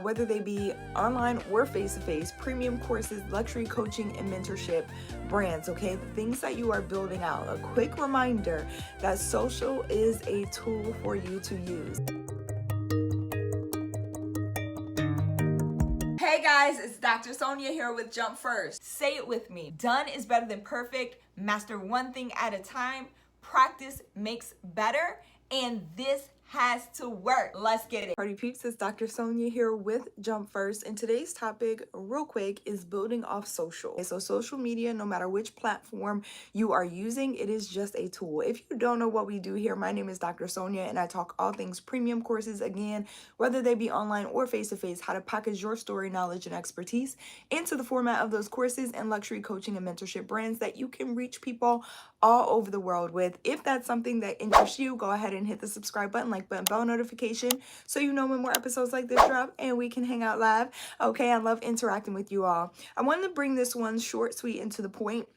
Whether they be online or face-to-face, premium courses, luxury coaching, and mentorship brands, okay? The things that you are building out. A quick reminder that social is a tool for you to use. Hey guys, it's Dr. Sonia here with Jump First. Say it with me. Done is better than perfect. Master one thing at a time. Practice makes better. And this has to work. Let's get it. Party peeps, it's Dr. Sonia here with Jump First. And today's topic, real quick, is building off social. Okay, so social media, no matter which platform you are using, it is just a tool. If you don't know what we do here, my name is Dr. Sonia and I talk all things premium courses, again, whether they be online or face-to-face, how to package your story, knowledge, and expertise into the format of those courses and luxury coaching and mentorship brands that you can reach people all over the world with. If that's something that interests you, go ahead and hit the subscribe button, like button, bell notification, so you know when more episodes like this drop and we can hang out live. Okay, I love interacting with you all. I wanted to bring this one short, sweet, and to the point,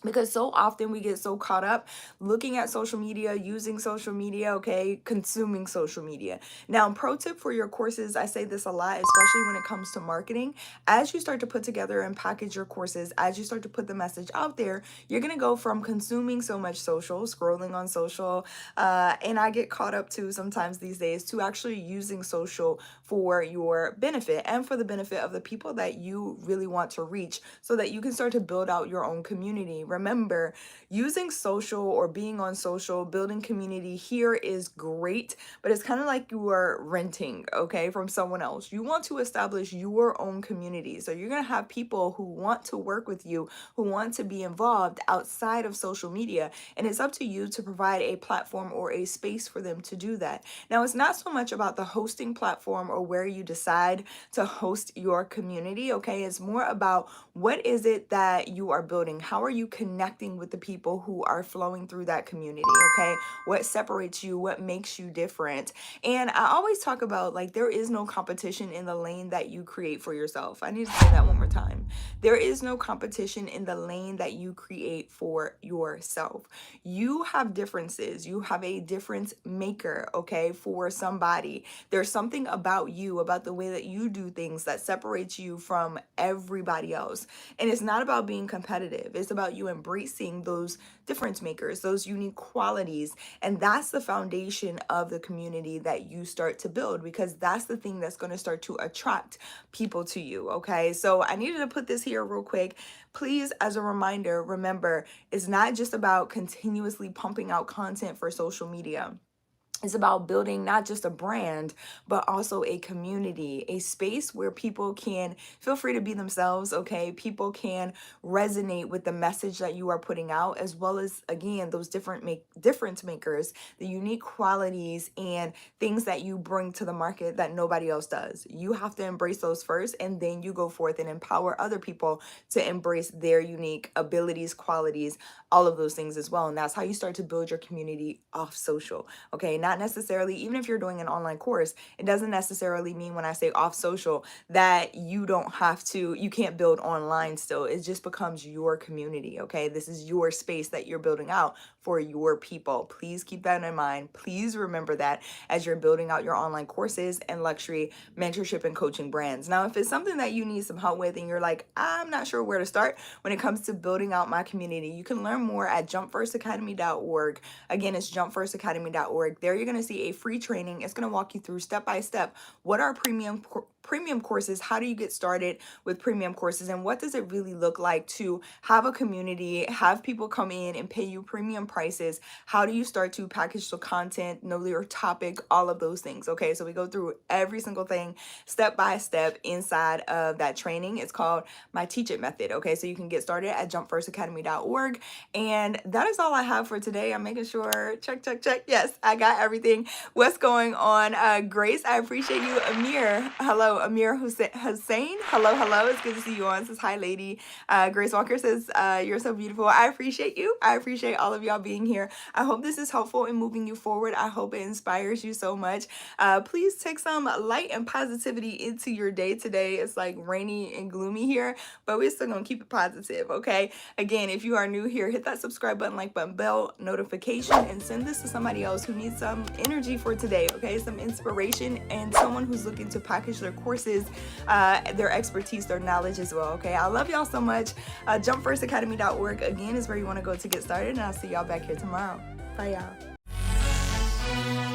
because so often we get so caught up looking at social media, using social media, okay, consuming social media. Now, pro tip for your courses, I say this a lot, especially when it comes to marketing. As you start to put together and package your courses, as you start to put the message out there, you're going to go from consuming so much social, scrolling on social, and I get caught up too sometimes these days, to actually using social for your benefit and for the benefit of the people that you really want to reach, so that you can start to build out your own community. Remember, using social or being on social, building community here is great, but it's kind of like you are renting, okay, from someone else. You want to establish your own community. So you're going to have people who want to work with you, who want to be involved outside of social media. And it's up to you to provide a platform or a space for them to do that. Now, it's not so much about the hosting platform or where you decide to host your community, okay? It's more about what is it that you are building? How are you connecting with the people who are flowing through that community, okay? What separates you? What makes you different? And I always talk about, like, there is no competition in the lane that you create for yourself. I need to say that one more time. There is no competition in the lane that you create for yourself. You have differences. You have a difference maker, okay, for somebody. There's something about you, about the way that you do things, that separates you from everybody else. And it's not about being competitive. It's about you embracing those difference makers, those unique qualities. And that's the foundation of the community that you start to build, because that's the thing that's going to start to attract people to you, okay? So I needed to put this here real quick. Please, as a reminder, remember, it's not just about continuously pumping out content for social media. It's about building not just a brand, but also a community, a space where people can feel free to be themselves, okay? People can resonate with the message that you are putting out, as well as, again, those difference makers, the unique qualities and things that you bring to the market that nobody else does. You have to embrace those first, and then you go forth and empower other people to embrace their unique abilities, qualities, all of those things as well. And that's how you start to build your community off social, okay? Not necessarily, even if you're doing an online course, it doesn't necessarily mean, when I say off social, that you can't build online still. It just becomes your community, okay? This is your space that you're building out for your people. Please keep that in mind. Please remember that as you're building out your online courses and luxury mentorship and coaching brands. Now, if it's something that you need some help with and you're like, I'm not sure where to start when it comes to building out my community, you can learn more at jumpfirstacademy.org. Again, it's jumpfirstacademy.org. There you're going to see a free training. It's going to walk you through step by step what are premium courses, how do you get started with premium courses, and what does it really look like to have a community, have people come in and pay you premium prices. How do you start to package the content, know your topic, all of those things, okay? So we go through every single thing step by step inside of that training. It's called my Teach It Method, okay? So you can get started at jumpfirstacademy.org. And that is all I have for today. I'm making sure, check. Yes, I got everything. What's going on? Grace, I appreciate you. Amir, hello. Amir Hussein, hello. It's good to see you on. Says hi, lady. Grace Walker says, you're so beautiful. I appreciate you. I appreciate all of y'all y'all being here. I hope this is helpful in moving you forward. I hope it inspires you so much. Please take some light and positivity into your day today. It's like rainy and gloomy here, but we're still gonna keep it positive, okay? Again, if you are new here, hit that subscribe button, like button, bell notification, and send this to somebody else who needs some energy for today, okay? Some inspiration, and someone who's looking to package their courses, their expertise, their knowledge as well, okay? I love y'all so much. JumpFirstAcademy.org, again, is where you want to go to get started, and I'll see y'all back here tomorrow. Bye, y'all.